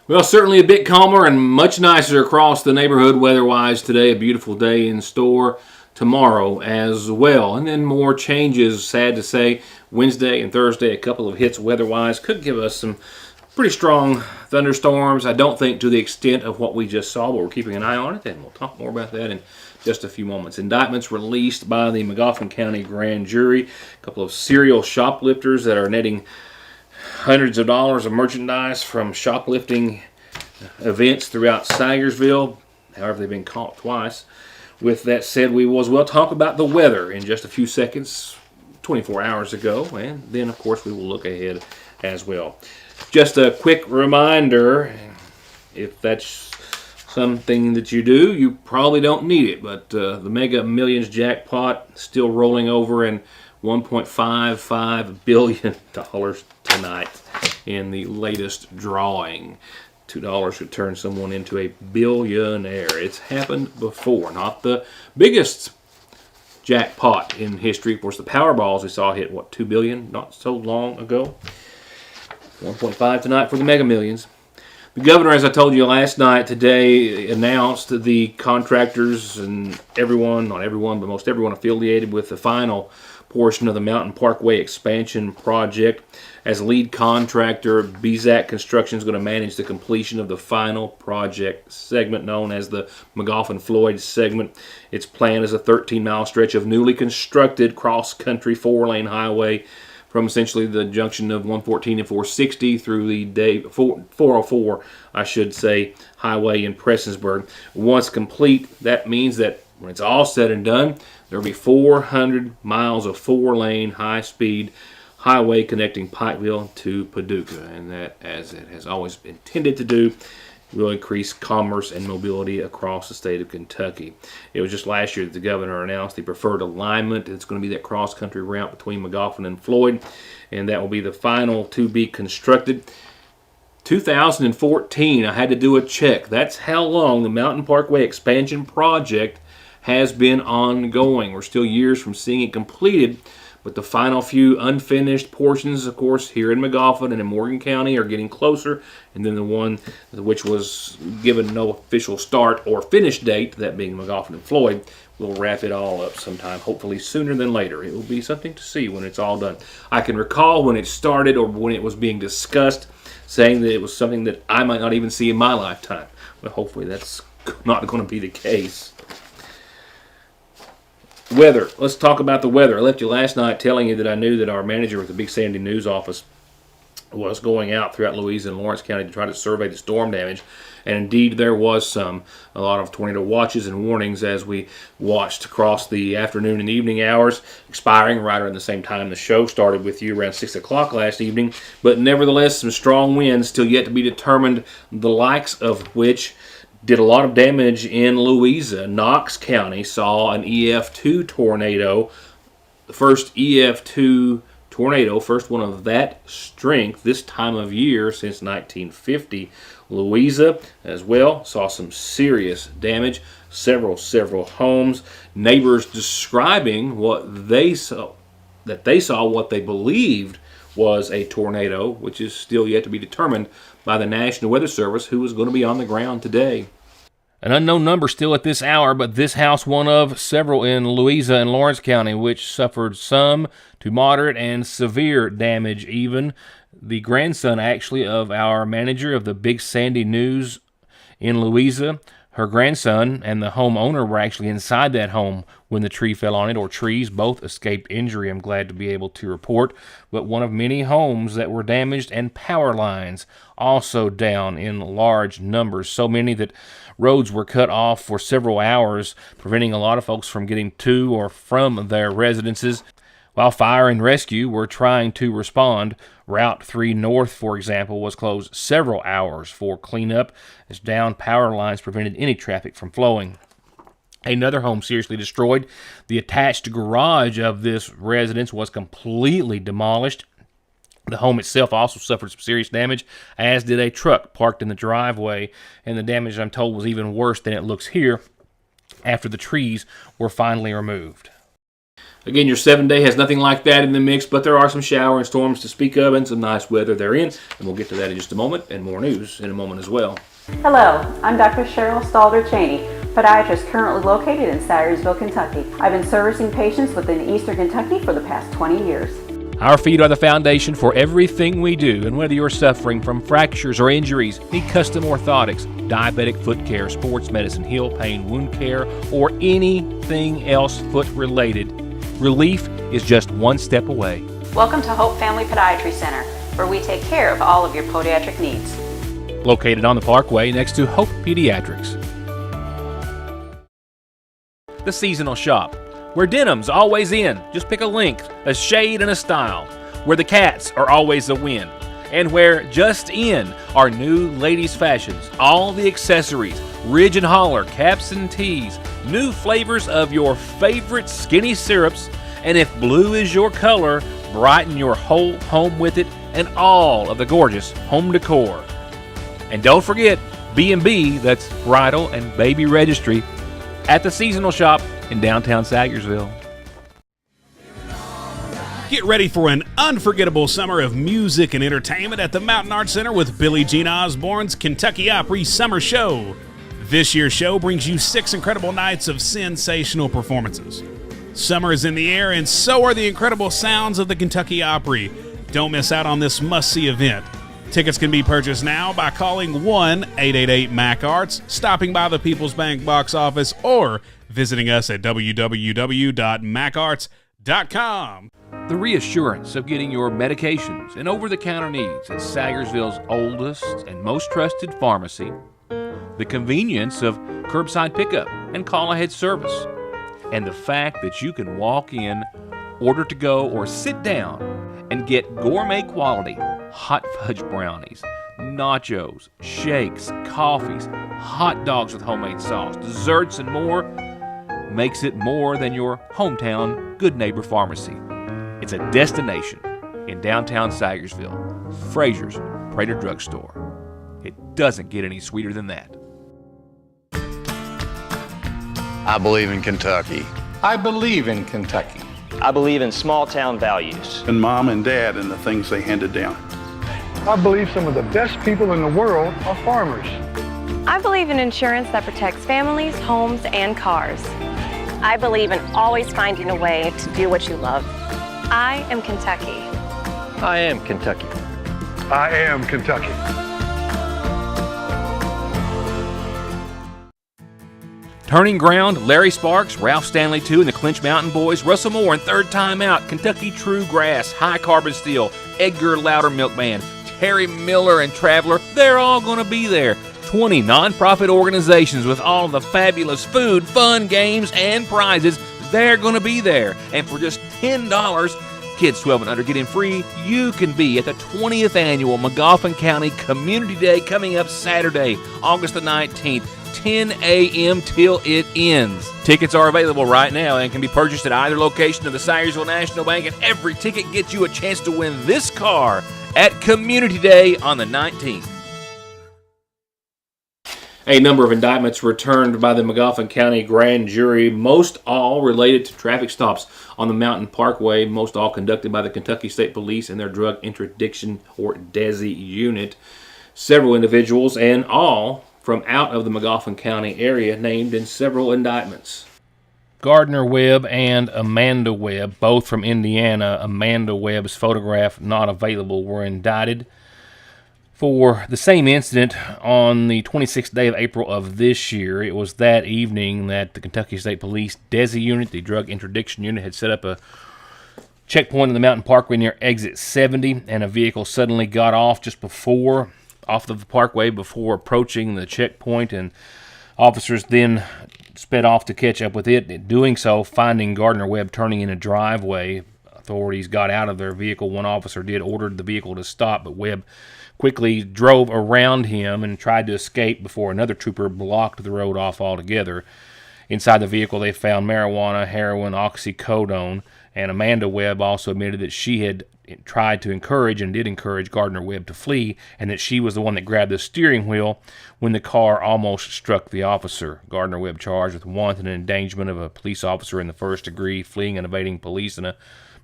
Well, certainly a bit calmer and much nicer across the neighborhood weather-wise today. A beautiful day in store tomorrow as well. And then more changes, sad to say. Wednesday and Thursday, a couple of hits weather-wise could give us some pretty strong thunderstorms. I don't think to the extent of what we just saw, but we're keeping an eye on it, and we'll talk more about that in just a few moments. Indictments released by the Magoffin County Grand Jury. A couple of serial shoplifters that are netting hundreds of dollars of merchandise from shoplifting events throughout Sayersville. However, they've been caught twice. With that said, we will as well talk about the weather in just a few seconds, 24 hours ago, and then, of course, we will look ahead as well. Just a quick reminder, if that's something that you do, you probably don't need it, but the Mega Millions jackpot still rolling over in $1.55 billion tonight in the latest drawing. $2 could turn someone into a billionaire. It's happened before. Not the biggest jackpot in history. Of course, the Powerballs we saw hit, what, $2 billion not so long ago? 1.5 tonight for the Mega Millions. The governor, as I told you last night, today announced the contractors and everyone, not everyone, but most everyone affiliated with the final portion of the Mountain Parkway expansion project. As lead contractor, BZAC Construction is going to manage the completion of the final project segment known as the Magoffin-Floyd segment. It's planned as a 13-mile stretch of newly constructed cross-country 4-lane highway from essentially the junction of 114 and 460 through the 404, I should say, highway in Prestonsburg. Once complete, that means that when it's all said and done, there will be 400 miles of 4-lane high-speed highway connecting Pikeville to Paducah, and that, as it has always been intended to do, will increase commerce and mobility across the state of Kentucky. It was just last year that the governor announced the preferred alignment. It's going to be that cross-country route between Magoffin and Floyd, and that will be the final to be constructed. 2014, I had to do a check. That's how long the Mountain Parkway expansion project has been ongoing. We're still years from seeing it completed, but the final few unfinished portions, of course, here in Magoffin and in Morgan County are getting closer, and then the one which was given no official start or finish date, that being Magoffin and Floyd, will wrap it all up sometime, hopefully sooner than later. It will be something to see when it's all done. I can recall when it started or when it was being discussed, saying that it was something that I might not even see in my lifetime. But hopefully that's not going to be the case. Weather. Let's talk about the weather. I left you last night telling you that I knew that our manager with the Big Sandy News office was going out throughout Louisa and Lawrence County to try to survey the storm damage. And indeed there was a lot of tornado watches and warnings as we watched across the afternoon and evening hours, expiring right around the same time the show started with you around 6 o'clock last evening. But nevertheless, some strong winds still yet to be determined, the likes of which did a lot of damage in Louisa. Knox County saw an EF2 tornado, the first EF2 tornado, first one of that strength this time of year since 1950. Louisa as well saw some serious damage, several homes. Neighbors describing what they saw, what they believed was a tornado, which is still yet to be determined by the National Weather Service, who is going to be on the ground today. An unknown number still at this hour, but this house one of several in Louisa and Lawrence County, which suffered some to moderate and severe damage even. The grandson, actually, of our manager of the Big Sandy News in Louisa, her grandson and the homeowner were actually inside that home when the tree fell on it, or trees. Both escaped injury, I'm glad to be able to report. But one of many homes that were damaged, and power lines also down in large numbers. So many that roads were cut off for several hours, preventing a lot of folks from getting to or from their residences. While fire and rescue were trying to respond, Route 3 North, for example, was closed several hours for cleanup as downed power lines prevented any traffic from flowing. Another home seriously destroyed. The attached garage of this residence was completely demolished. The home itself also suffered some serious damage, as did a truck parked in the driveway, and the damage, I'm told, was even worse than it looks here after the trees were finally removed. Again, your 7-day has nothing like that in the mix, but there are some shower and storms to speak of and some nice weather therein. And we'll get to that in just a moment, and more news in a moment as well. Hello, I'm Dr. Cheryl Stalder-Cheney, podiatrist currently located in Sayersville, Kentucky. I've been servicing patients within Eastern Kentucky for the past 20 years. Our feet are the foundation for everything we do, and whether you're suffering from fractures or injuries, need custom orthotics, diabetic foot care, sports medicine, heel pain, wound care, or anything else foot-related, relief is just one step away. Welcome to Hope Family Podiatry Center, where we take care of all of your podiatric needs. Located on the Parkway next to Hope Pediatrics. The Seasonal Shop, where denim's always in. Just pick a length, a shade, and a style. Where the cats are always a win. And where just in are new ladies' fashions. All the accessories, ridge and holler, caps and tees, new flavors of your favorite skinny syrups, and if blue is your color, brighten your whole home with it, and all of the gorgeous home decor. And don't forget B&B, that's Bridal and Baby Registry, at the Seasonal Shop in downtown Sayersville. Get ready for an unforgettable summer of music and entertainment at the Mountain Arts Center with Billie Jean Osborne's Kentucky Opry Summer Show. This year's show brings you 6 incredible nights of sensational performances. Summer is in the air, and so are the incredible sounds of the Kentucky Opry. Don't miss out on this must-see event. Tickets can be purchased now by calling 1-888-MAC-ARTS, stopping by the People's Bank box office, or visiting us at www.macarts.com. The reassurance of getting your medications and over-the-counter needs at Sayersville's oldest and most trusted pharmacy. The convenience of curbside pickup and call-ahead service. And the fact that you can walk in, order to go, or sit down and get gourmet quality hot fudge brownies, nachos, shakes, coffees, hot dogs with homemade sauce, desserts, and more makes it more than your hometown Good Neighbor Pharmacy. It's a destination in downtown Sayersville, Fraser's Prater Drugstore. It doesn't get any sweeter than that. I believe in Kentucky. I believe in Kentucky. I believe in small town values. And mom and dad and the things they handed down. I believe some of the best people in the world are farmers. I believe in insurance that protects families, homes, and cars. I believe in always finding a way to do what you love. I am Kentucky. I am Kentucky. I am Kentucky. Turning Ground, Larry Sparks, Ralph Stanley II, and the Clinch Mountain Boys, Russell Moore, and Third Time Out, Kentucky True Grass, High Carbon Steel, Edgar Louder Milkman, Terry Miller, and Traveler, they're all going to be there. 20 nonprofit organizations with all of the fabulous food, fun, games, and prizes, they're going to be there. And for just $10, kids 12 and under get in free. You can be at the 20th Annual Magoffin County Community Day coming up Saturday, August the 19th. 10 a.m. till it ends. Tickets are available right now and can be purchased at either location of the Sayersville National Bank, and every ticket gets you a chance to win this car at Community Day on the 19th. A number of indictments returned by the Magoffin County Grand Jury, most all related to traffic stops on the Mountain Parkway, most all conducted by the Kentucky State Police and their Drug Interdiction or DESI unit. Several individuals, and all from out of the Magoffin County area, named in several indictments. Gardner Webb and Amanda Webb, both from Indiana. Amanda Webb's photograph not available, were indicted for the same incident on the 26th day of April of this year. It was that evening that the Kentucky State Police DESI unit, the Drug Interdiction unit, had set up a checkpoint in the Mountain Parkway near exit 70, and a vehicle suddenly got off off of the parkway before approaching the checkpoint, and officers then sped off to catch up with it. Doing so, finding Gardner Webb turning in a driveway, authorities got out of their vehicle. One officer did order the vehicle to stop, but Webb quickly drove around him and tried to escape before another trooper blocked the road off altogether. Inside the vehicle, they found marijuana, heroin, oxycodone, and Amanda Webb also admitted that she had tried to encourage and did encourage Gardner Webb to flee, and that she was the one that grabbed the steering wheel when the car almost struck the officer. Gardner Webb charged with wanton endangerment of a police officer in the first degree, fleeing and evading police in a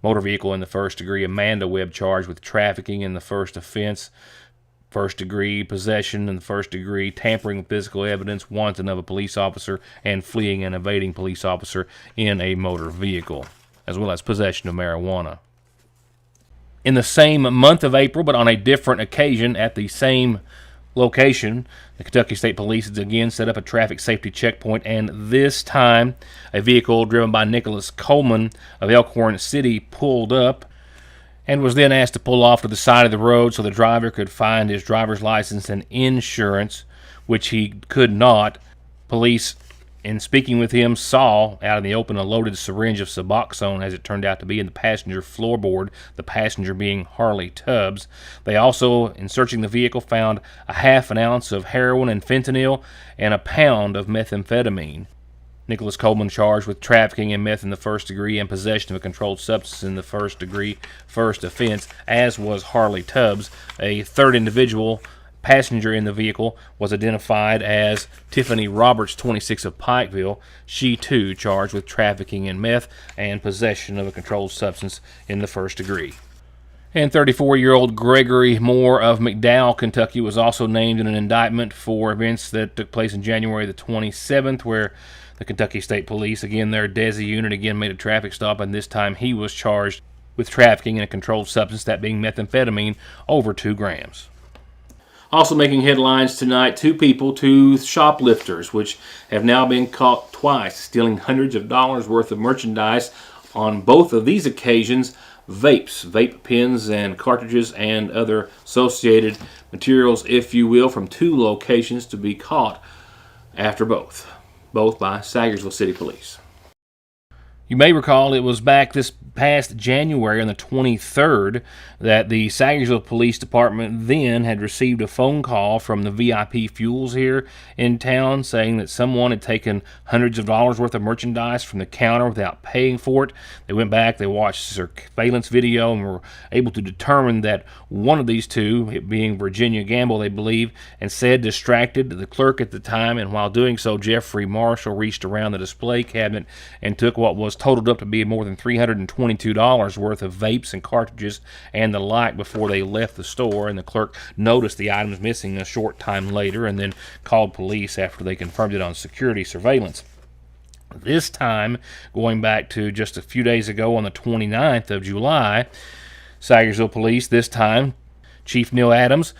motor vehicle in the first degree. Amanda Webb charged with trafficking in the first offense, first degree possession in the first degree, tampering with physical evidence, wanton of a police officer, and fleeing and evading police officer in a motor vehicle, as well as possession of marijuana. In the same month of April, but on a different occasion at the same location, the Kentucky State Police again set up a traffic safety checkpoint, and this time a vehicle driven by Nicholas Coleman of Elkhorn City pulled up and was then asked to pull off to the side of the road so the driver could find his driver's license and insurance, which he could not. Police, in speaking with him, saw out in the open a loaded syringe of Suboxone, as it turned out to be, in the passenger floorboard, the passenger being Harley Tubbs. They also, in searching the vehicle, found a half an ounce of heroin and fentanyl and a pound of methamphetamine. Nicholas Coleman charged with trafficking in meth in the first degree and possession of a controlled substance in the first degree first offense, as was Harley Tubbs. A third individual, passenger in the vehicle, was identified as Tiffany Roberts, 26, of Pikeville. She, too, charged with trafficking in meth and possession of a controlled substance in the first degree. And 34-year-old Gregory Moore of McDowell, Kentucky, was also named in an indictment for events that took place in January the 27th, where the Kentucky State Police, again their DESI unit, again made a traffic stop, and this time he was charged with trafficking in a controlled substance, that being methamphetamine, over 2 grams. Also making headlines tonight, two shoplifters, which have now been caught twice, stealing hundreds of dollars worth of merchandise. On both of these occasions, vape pens and cartridges and other associated materials, if you will, from 2 locations to be caught after both by Sagersville City Police. You may recall it was back this past January on the 23rd that the Sagersville Police Department then had received a phone call from the VIP Fuels here in town saying that someone had taken hundreds of dollars worth of merchandise from the counter without paying for it. They went back, they watched surveillance video, and were able to determine that one of these two, it being Virginia Gamble, they believe, and said distracted the clerk at the time, and while doing so, Jeffrey Marshall reached around the display cabinet and took what was totaled up to be more than $322 worth of vapes and cartridges and the like before they left the store, and the clerk noticed the items missing a short time later and then called police after they confirmed it on security surveillance. This time, going back to just a few days ago on the 29th of July, Sagersville Police, this time, Chief Neil Adams,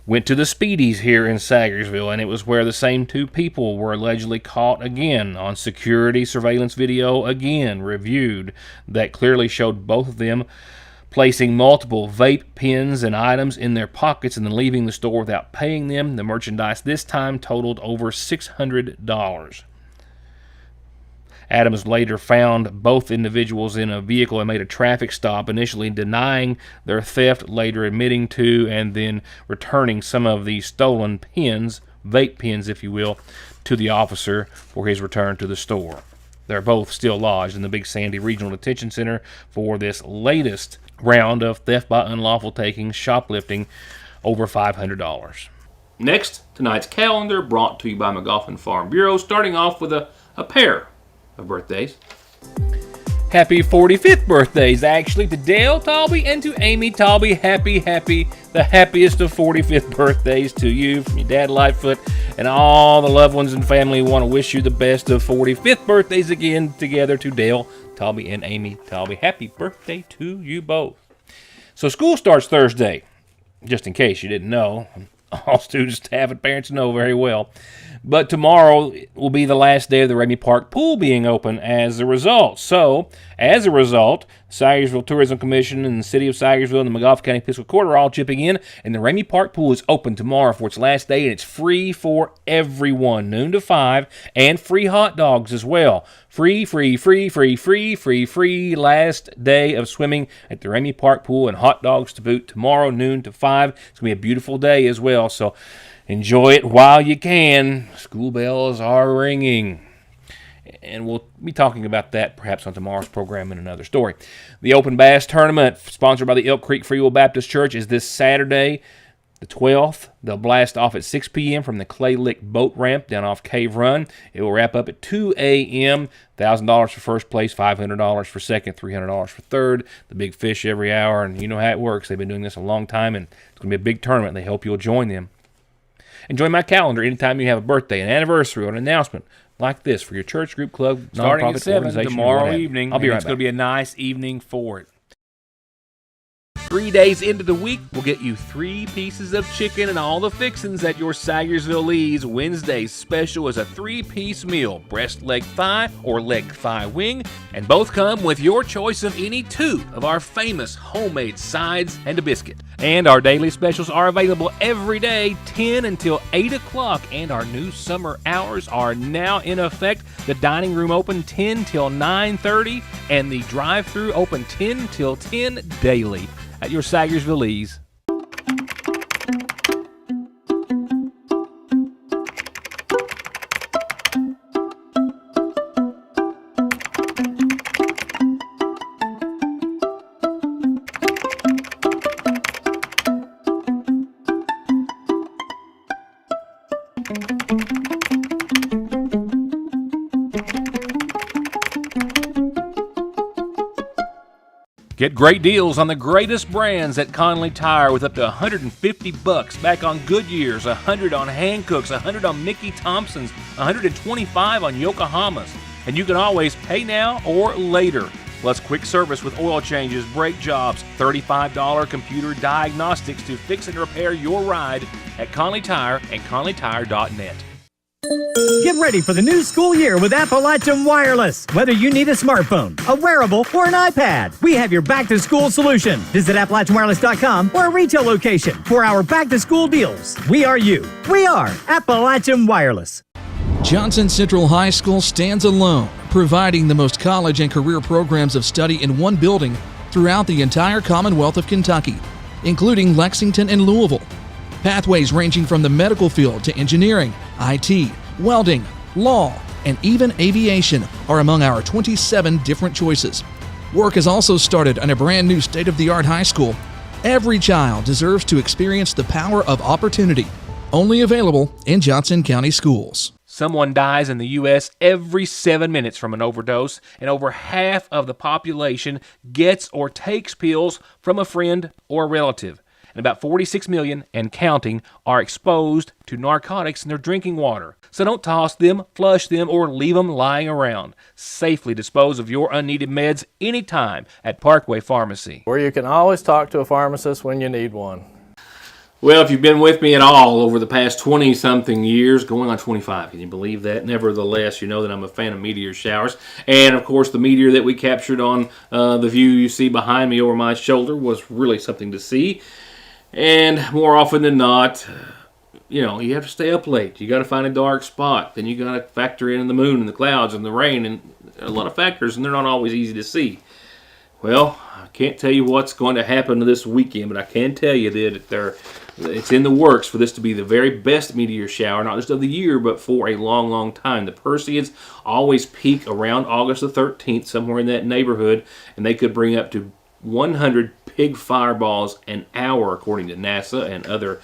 went to the Speedies here in Sagersville, and it was where the same 2 people were allegedly caught again on security surveillance video, again reviewed, that clearly showed both of them placing multiple vape pens and items in their pockets and then leaving the store without paying them. The merchandise this time totaled over $600. Adams later found both individuals in a vehicle and made a traffic stop, initially denying their theft, later admitting to, and then returning some of the stolen pens, vape pens if you will, to the officer for his return to the store. They're both still lodged in the Big Sandy Regional Detention Center for this latest round of theft by unlawful taking, shoplifting, over $500. Next, tonight's calendar brought to you by McGoffin Farm Bureau, starting off with a pair of birthdays. Happy 45th birthdays, actually, to Dale Talby and to Amy Talby. Happy, the happiest of 45th birthdays to you from your dad, Lightfoot, and all the loved ones and family who want to wish you the best of 45th birthdays again together to Dale Talby and Amy Talby. Happy birthday to you both. So school starts Thursday, just in case you didn't know. All students, staff, and parents know very well. But tomorrow will be the last day of the Ramey Park pool being open as a result. So, as a result, Sagersville Tourism Commission and the City of Sagersville and the McGoffin County Fiscal Court are all chipping in, and the Ramey Park pool is open tomorrow for its last day, and it's free for everyone, noon to 5, and free hot dogs as well. Free last day of swimming at the Ramey Park pool, and hot dogs to boot tomorrow, noon to 5. It's going to be a beautiful day as well, so enjoy it while you can. School bells are ringing. and we'll be talking about that perhaps on tomorrow's program in another story. The Open Bass Tournament, sponsored by the Elk Creek Free Will Baptist Church, is this Saturday, the 12th. They'll blast off at 6 p.m. from the Clay Lick Boat Ramp down off Cave Run. It will wrap up at 2 a.m. $1,000 for first place, $500 for second, $300 for third. The big fish every hour, and you know how it works. They've been doing this a long time, and it's going to be a big tournament. They hope you'll join them. And join my calendar anytime you have a birthday, an anniversary, or an announcement like this for your church, group, club, starting nonprofit at 7 organization, tomorrow evening. I'll be right It's back. going to be a nice evening for it. 3 days into the week, we'll get you 3 pieces of chicken and all the fixings at your Sayersville Lee's. Wednesday's special is a 3-piece meal, breast, leg, thigh, or leg, thigh, wing, and both come with your choice of any 2 of our famous homemade sides and a biscuit. And our daily specials are available every day, 10 until 8 o'clock, and our new summer hours are now in effect. The dining room open 10 till 9:30, and the drive-thru open 10 till 10 daily at your Sayersville Lee's. Get great deals on the greatest brands at Conley Tire with up to $150 back on Goodyears, $100 on Hancooks, $100 on Mickey Thompson's, $125 on Yokohamas. And you can always pay now or later. Plus quick service with oil changes, brake jobs, $35 computer diagnostics to fix and repair your ride at Conley Tire and conleytire.net. Get ready for the new school year with Appalachian Wireless. Whether you need a smartphone, a wearable, or an iPad, we have your back-to-school solution. Visit AppalachianWireless.com or a retail location for our back-to-school deals. We are you. We are Appalachian Wireless. Johnson Central High School stands alone, providing the most college and career programs of study in one building throughout the entire Commonwealth of Kentucky, including Lexington and Louisville. Pathways ranging from the medical field to engineering, IT, welding, law, and even aviation are among our 27 different choices. Work has also started on a brand new state-of-the-art high school. Every child deserves to experience the power of opportunity. Only available in Johnson County Schools. Someone dies in the U.S. every 7 minutes from an overdose, and over half of the population gets or takes pills from a friend or a relative. And about 46 million and counting are exposed to narcotics in their drinking water. So don't toss them, flush them, or leave them lying around. Safely dispose of your unneeded meds anytime at Parkway Pharmacy, where you can always talk to a pharmacist when you need one. Well, if you've been with me at all over the past 20-something years, going on 25, can you believe that? Nevertheless, you know that I'm a fan of meteor showers. And, of course, the meteor that we captured on the view you see behind me over my shoulder was really something to see. And more often than not, you know, you have to stay up late. You got to find a dark spot. Then you got to factor in the moon and the clouds and the rain and a lot of factors, and they're not always easy to see. Well, I can't tell you what's going to happen this weekend, but I can tell you that it's in the works for this to be the very best meteor shower, not just of the year, but for a long, long time. The Perseids always peak around August the 13th, somewhere in that neighborhood, and they could bring up to 100 pig fireballs an hour, according to NASA and other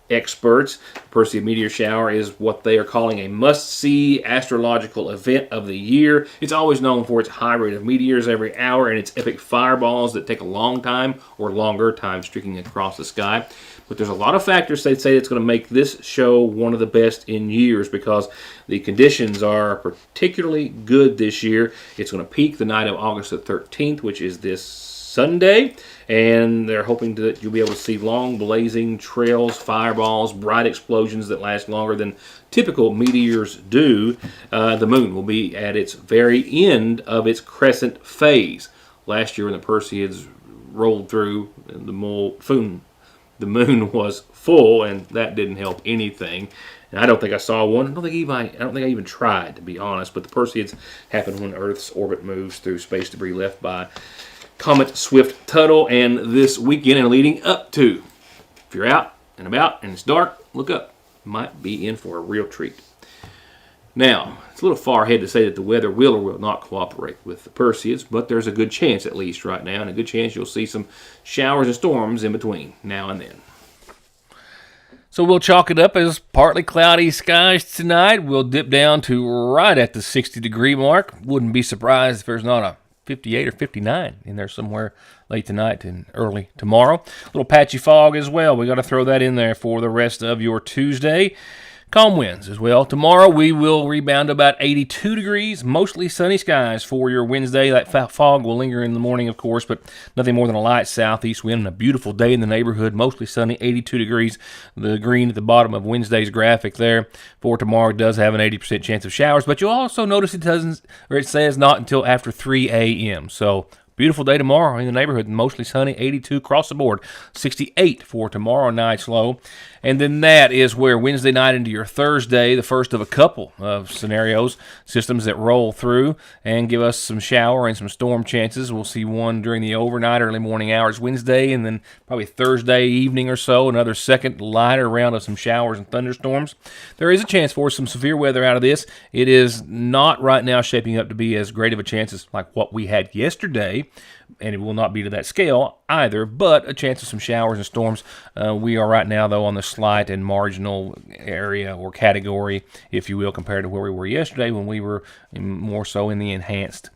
experts. Perseid meteor shower is what they are calling a must-see astrological event of the year. It's always known for its high rate of meteors every hour and its epic fireballs that take a long time or longer time streaking across the sky. But there's a lot of factors they say that's going to make this show one of the best in years because the conditions are particularly good this year. It's going to peak the night of August the 13th, which is this Sunday, and they're hoping that you'll be able to see long blazing trails, fireballs, bright explosions that last longer than typical meteors do. The moon will be at its very end of its crescent phase. Last year when the Perseids rolled through, the moon was full, and that didn't help anything. And I don't think I saw one. I don't think I even tried, to be honest. But the Perseids happen when Earth's orbit moves through space debris left by Comet Swift-Tuttle, and this weekend and leading up to. If you're out and about and it's dark, look up. You might be in for a real treat. Now, it's a little far ahead to say that the weather will or will not cooperate with the Perseids, but there's a good chance, at least right now, and a good chance you'll see some showers and storms in between now and then. So we'll chalk it up as partly cloudy skies tonight. We'll dip down to right at the 60-degree mark. Wouldn't be surprised if there's not a 58 or 59 in there somewhere late tonight and early tomorrow. A little patchy fog as well. We got to throw that in there for the rest of your Tuesday. Calm winds as well. Tomorrow we will rebound to about 82 degrees, mostly sunny skies for your Wednesday. That fog will linger in the morning, of course, but nothing more than a light southeast wind and a beautiful day in the neighborhood, mostly sunny, 82 degrees. The green at the bottom of Wednesday's graphic there for tomorrow does have an 80% chance of showers, but you'll also notice it says not until after 3 a.m. So beautiful day tomorrow in the neighborhood, mostly sunny, 82 across the board, 68 for tomorrow night's low. And then that is where Wednesday night into your Thursday, the first of a couple of scenarios, systems that roll through and give us some shower and some storm chances. We'll see one during the overnight, early morning hours Wednesday, and then probably Thursday evening or so, another second lighter round of some showers and thunderstorms. There is a chance for some severe weather out of this. It is not right now shaping up to be as great of a chance as like what we had yesterday, and it will not be to that scale either, but a chance of some showers and storms. We are right now, though, on the slight and marginal area or category, if you will, compared to where we were yesterday when we were more so in the enhanced,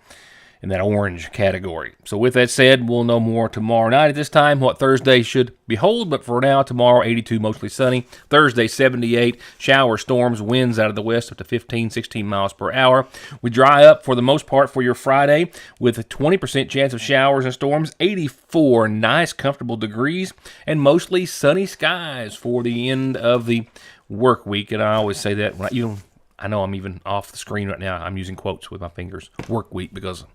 in that orange category. So with that said, we'll know more tomorrow night at this time what Thursday should behold, but for now, tomorrow 82, mostly sunny. Thursday 78, shower, storms, winds out of the west up to 15, 16 miles per hour. We dry up for the most part for your Friday with a 20% chance of showers and storms, 84 nice, comfortable degrees, and mostly sunny skies for the end of the work week. And I always say that when I know I'm even off the screen right now. I'm using quotes with my fingers. Work week, because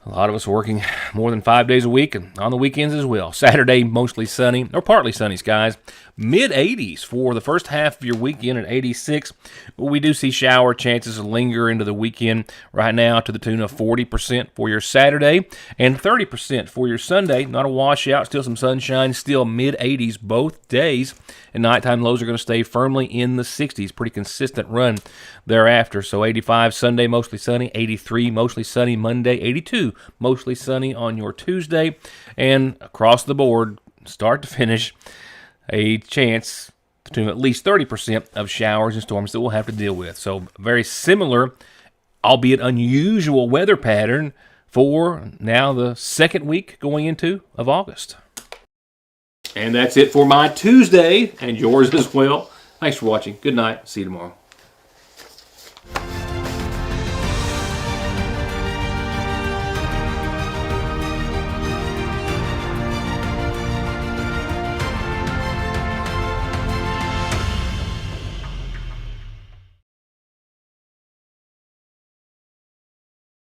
a lot of us are working more than 5 days a week and on the weekends as well. Saturday, mostly sunny or partly sunny skies. Mid-80s for the first half of your weekend at 86. We do see shower chances linger into the weekend right now to the tune of 40% for your Saturday and 30% for your Sunday. Not a washout, still some sunshine, still mid-80s both days. And nighttime lows are going to stay firmly in the 60s. Pretty consistent run thereafter. So 85 Sunday, mostly sunny. 83 mostly sunny Monday. 82 mostly sunny on your Tuesday. And across the board, start to finish, a chance to at least 30% of showers and storms that we'll have to deal with. So very similar, albeit unusual weather pattern for now the second week going into of August. And that's it for my Tuesday and yours as well. Thanks for watching. Good night. See you tomorrow.